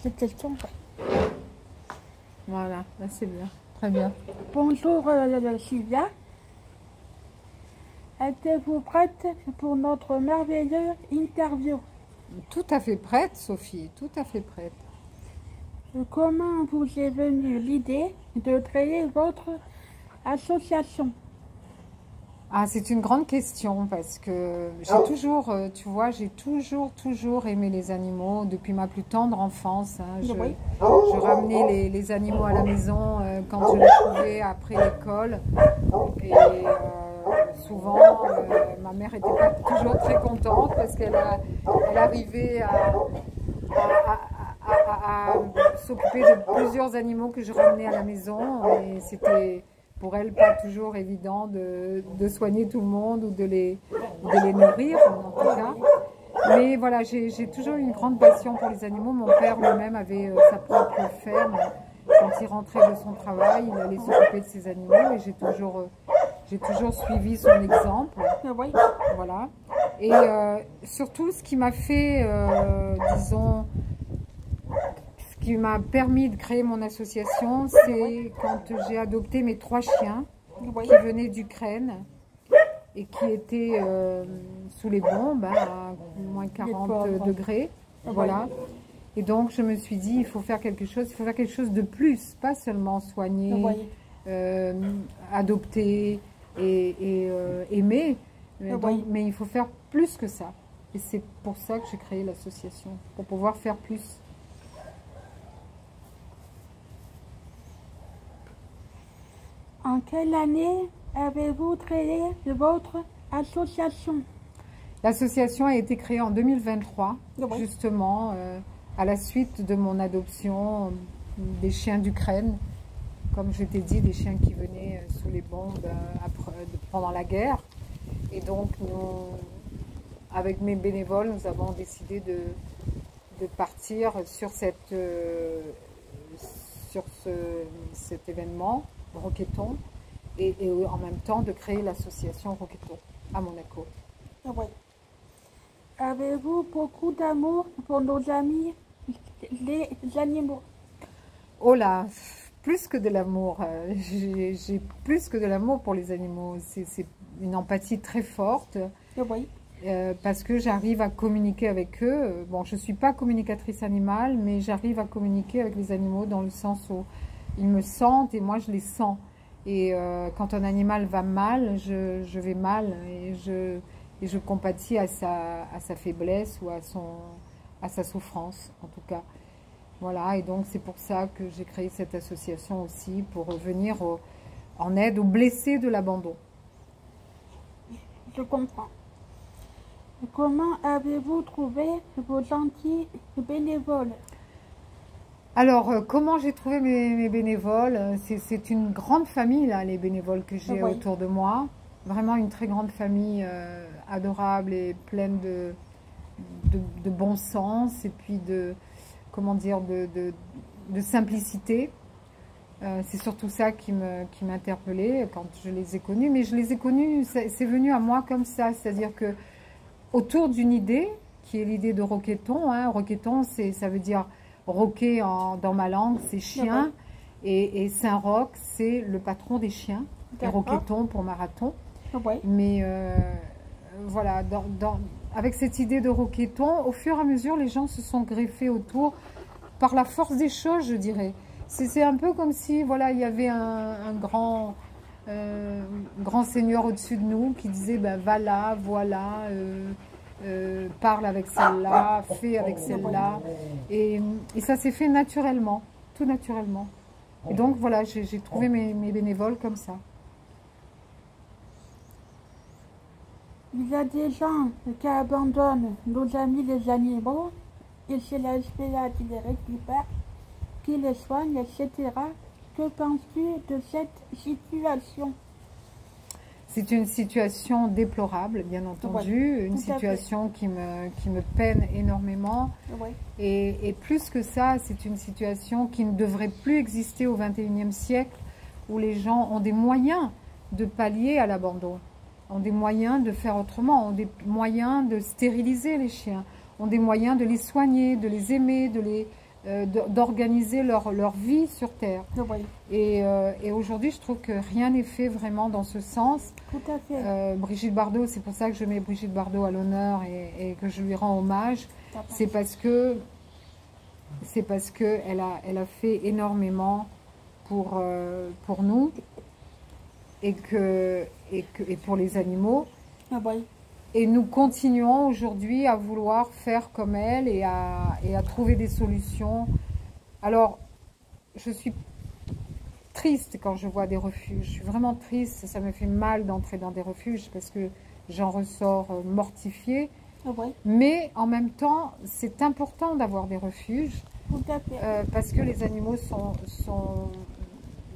cette question. Voilà, là c'est bien, très bien. Bonjour Sylvia. Êtes-vous prête pour notre merveilleuse interview? Tout à fait prête, Sophie, tout à fait prête. Comment vous est venue l'idée de créer votre association? Ah, c'est une grande question parce que j'ai toujours, tu vois, j'ai toujours aimé les animaux depuis ma plus tendre enfance. Hein. Je ramenais les animaux à la maison quand je les trouvais après l'école. Et souvent, ma mère n'était pas toujours très contente parce elle arrivait à s'occuper de plusieurs animaux que je ramenais à la maison. Et c'était pour elle pas toujours évident de soigner tout le monde ou de les nourrir en tout cas. Mais voilà, j'ai toujours eu une grande passion pour les animaux. Mon père lui-même avait sa propre ferme. Quand il rentrait de son travail, il allait s'occuper de ses animaux et j'ai toujours suivi son exemple. Voilà. Et surtout, ce qui m'a fait, disons, qui m'a permis de créer mon association, c'est quand j'ai adopté mes 3 chiens qui venaient d'Ukraine et qui étaient sous les bombes à moins 40 degrés. Voilà. Et donc je me suis dit, il faut faire quelque chose de plus, pas seulement soigner, adopter et aimer, mais il faut faire plus que ça. Et c'est pour ça que j'ai créé l'association, pour pouvoir faire plus. En quelle année avez-vous créé votre association? L'association a été créée en 2023, justement, à la suite de mon adoption des chiens d'Ukraine. Comme je t'ai dit, des chiens qui venaient sous les bombes pendant la guerre. Et donc, avec mes bénévoles, nous avons décidé de partir sur cet événement. Roquetton et en même temps de créer l'association Roquetton à Monaco. Avez-vous beaucoup d'amour pour nos amis, les animaux? Oh là, plus que de l'amour. J'ai plus que de l'amour pour les animaux. C'est une empathie très forte. Parce que j'arrive à communiquer avec eux. Bon, je ne suis pas communicatrice animale, mais j'arrive à communiquer avec les animaux dans le sens où ils me sentent et moi je les sens. Et quand un animal va mal, je vais mal et je compatis à sa faiblesse ou à sa souffrance en tout cas. Voilà, et donc c'est pour ça que j'ai créé cette association aussi, pour venir en aide aux blessés de l'abandon. Je comprends. Comment avez-vous trouvé vos gentils bénévoles? Alors, comment j'ai trouvé mes bénévoles? C'est une grande famille, là, les bénévoles que j'ai autour de moi. Vraiment une très grande famille adorable et pleine de bon sens et puis comment dire, de simplicité. C'est surtout ça qui m'interpellait quand je les ai connus. Mais je les ai connus, c'est venu à moi comme ça. C'est-à-dire que autour d'une idée, qui est l'idée de Roquetton, hein, Roquetton, ça veut dire... Roquet dans ma langue, c'est chien, et Saint-Roch, c'est le patron des chiens, et Roquetton pour marathon. Mais voilà, avec cette idée de Roquetton, au fur et à mesure, les gens se sont greffés autour par la force des choses, je dirais. C'est un peu comme si, voilà, il y avait un grand seigneur au-dessus de nous qui disait, ben, va là, voilà. Parle avec celle-là, fais avec celle-là. Et ça s'est fait naturellement, tout naturellement. Et donc voilà, j'ai trouvé mes bénévoles comme ça. Il y a des gens qui abandonnent nos amis les animaux, et c'est la SPA qui les récupère, qui les soigne, etc. Que penses-tu de cette situation? C'est une situation déplorable, bien entendu, une situation qui me peine énormément. Et plus que ça, c'est une situation qui ne devrait plus exister au XXIe siècle, où les gens ont des moyens de pallier à l'abandon, ont des moyens de faire autrement, ont des moyens de stériliser les chiens, ont des moyens de les soigner, de les aimer, d'organiser leur vie sur Terre. Oui. Et aujourd'hui, je trouve que rien n'est fait vraiment dans ce sens. Tout à fait. Brigitte Bardot, c'est pour ça que je mets Brigitte Bardot à l'honneur et que je lui rends hommage. C'est parce que elle a fait énormément pour nous et pour les animaux. Ah oui. Et nous continuons aujourd'hui à vouloir faire comme elle et à trouver des solutions. Alors, je suis triste quand je vois des refuges. Je suis vraiment triste. Ça me fait mal d'entrer dans des refuges parce que j'en ressors mortifiée. Ah oui. Mais en même temps, c'est important d'avoir des refuges. Tout à fait. Parce que les animaux sont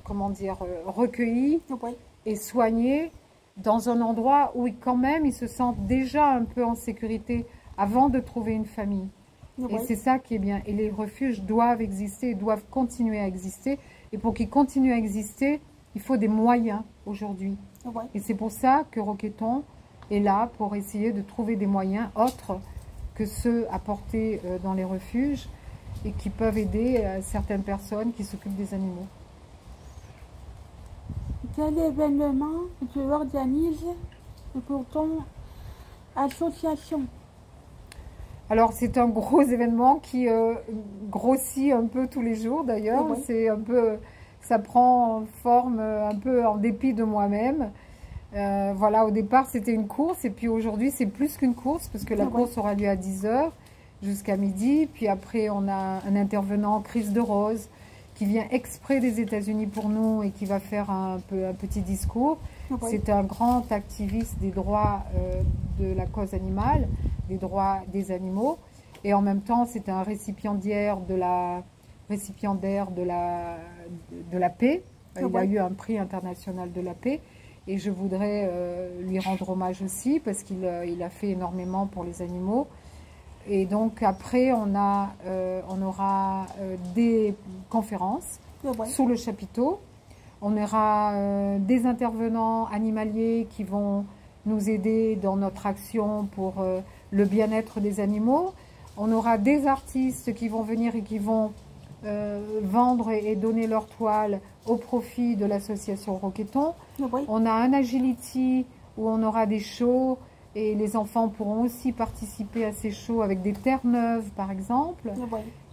comment dire, recueillis Oui. et soignés dans un endroit où quand même ils se sentent déjà un peu en sécurité avant de trouver une famille. Oui. Et c'est ça qui est bien. Et les refuges doivent exister, doivent continuer à exister. Et pour qu'ils continuent à exister, il faut des moyens aujourd'hui. Oui. Et c'est pour ça que Roqueton est là pour essayer de trouver des moyens autres que ceux apportés dans les refuges et qui peuvent aider certaines personnes qui s'occupent des animaux. Quel événement tu organises pour ton association? Alors c'est un gros événement qui grossit un peu tous les jours d'ailleurs. Oui. C'est un peu, ça prend forme un peu en dépit de moi-même. Voilà, au départ c'était une course et puis aujourd'hui c'est plus qu'une course parce que la course aura lieu à 10 h jusqu'à midi. Puis après on a un intervenant, Chris de Rose, qui vient exprès des États-Unis pour nous et qui va faire un petit discours. Oui. C'est un grand activiste des droits de la cause animale, des droits des animaux. Et en même temps, c'est un récipiendaire de la paix. Il a eu un prix international de la paix. Et je voudrais lui rendre hommage aussi parce qu'il a fait énormément pour les animaux. Et donc après, on aura des conférences sous le chapiteau. On aura des intervenants animaliers qui vont nous aider dans notre action pour le bien-être des animaux. On aura des artistes qui vont venir et qui vont vendre et donner leur toile au profit de l'association Roqueton. Oui. On a un agility où on aura des shows. Et les enfants pourront aussi participer à ces shows avec des Terre-Neuve, par exemple,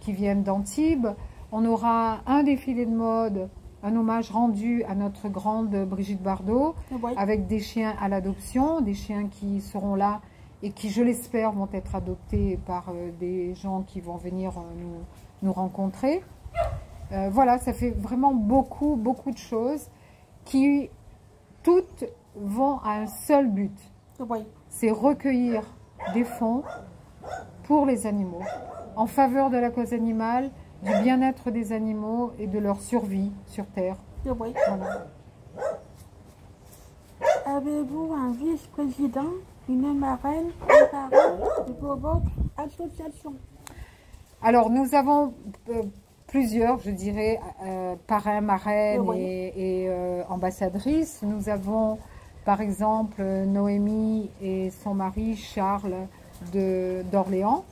qui viennent d'Antibes. On aura un défilé de mode, un hommage rendu à notre grande Brigitte Bardot, avec des chiens à l'adoption, des chiens qui seront là et qui, je l'espère, vont être adoptés par des gens qui vont venir nous rencontrer. Voilà, ça fait vraiment beaucoup de choses qui, toutes, vont à un seul but. C'est recueillir des fonds pour les animaux, en faveur de la cause animale, du bien-être des animaux et de leur survie sur Terre. Voilà. Avez-vous un vice-président, une marraine, un parrain pour votre association? Alors, nous avons plusieurs, je dirais, parrains, marraines et ambassadrices. Nous avons par exemple Noémie et son mari Charles d'Orléans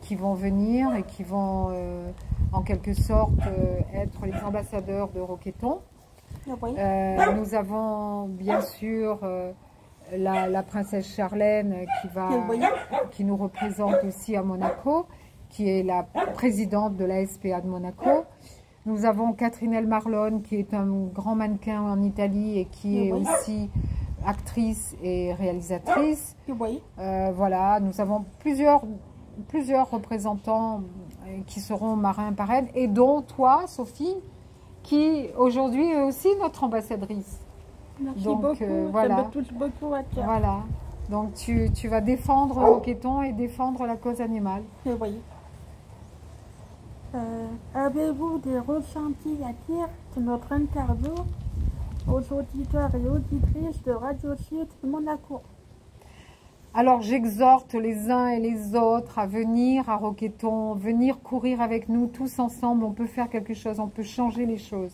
qui vont venir et qui vont en quelque sorte être les ambassadeurs de Roqueton. Nous avons bien sûr la princesse Charlène qui nous représente aussi à Monaco, qui est la présidente de la SPA de Monaco. Nous avons Catherine Elmarlon qui est un grand mannequin en Italie et qui est aussi actrice et réalisatrice. Voilà, nous avons plusieurs représentants qui seront marrains, parraines, et dont toi, Sophie, qui aujourd'hui est aussi notre ambassadrice. Merci beaucoup, voilà. ça me touche beaucoup à cœur. Voilà, donc tu vas défendre Roqueton et défendre la cause animale. Avez-vous des ressentis à dire de notre interview aux auditeurs et auditrices de Radio Sud Monaco? Alors j'exhorte les uns et les autres à venir à Roqueton, venir courir avec nous tous ensemble. On peut faire quelque chose, on peut changer les choses.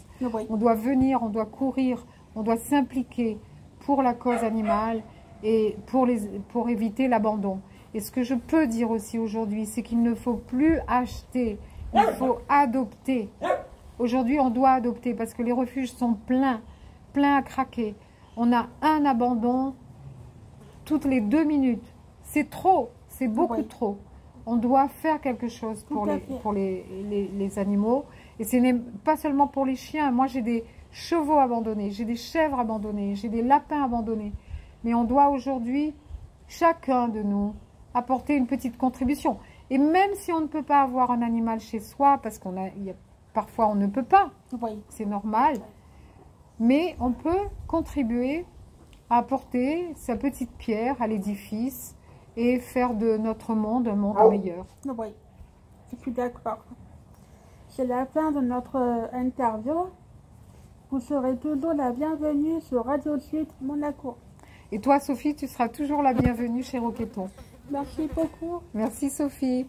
On doit venir, on doit courir, on doit s'impliquer pour la cause animale et pour éviter l'abandon. Et ce que je peux dire aussi aujourd'hui, c'est qu'il ne faut plus acheter, il faut adopter. Aujourd'hui, on doit adopter parce que les refuges sont pleins à craquer. On a un abandon toutes les 2 minutes. C'est trop, c'est beaucoup trop. On doit faire quelque chose pour les animaux. Et ce n'est pas seulement pour les chiens. Moi, j'ai des chevaux abandonnés, j'ai des chèvres abandonnées, j'ai des lapins abandonnés. Mais on doit aujourd'hui, chacun de nous, apporter une petite contribution. Et même si on ne peut pas avoir un animal chez soi, parce parfois on ne peut pas, c'est normal, mais on peut contribuer à apporter sa petite pierre à l'édifice et faire de notre monde un monde meilleur. Oui, je suis d'accord. C'est la fin de notre interview. Vous serez toujours la bienvenue sur Radio Sud Monaco. Et toi, Sophie, tu seras toujours la bienvenue chez Roqueton. Merci beaucoup. Merci, Sophie.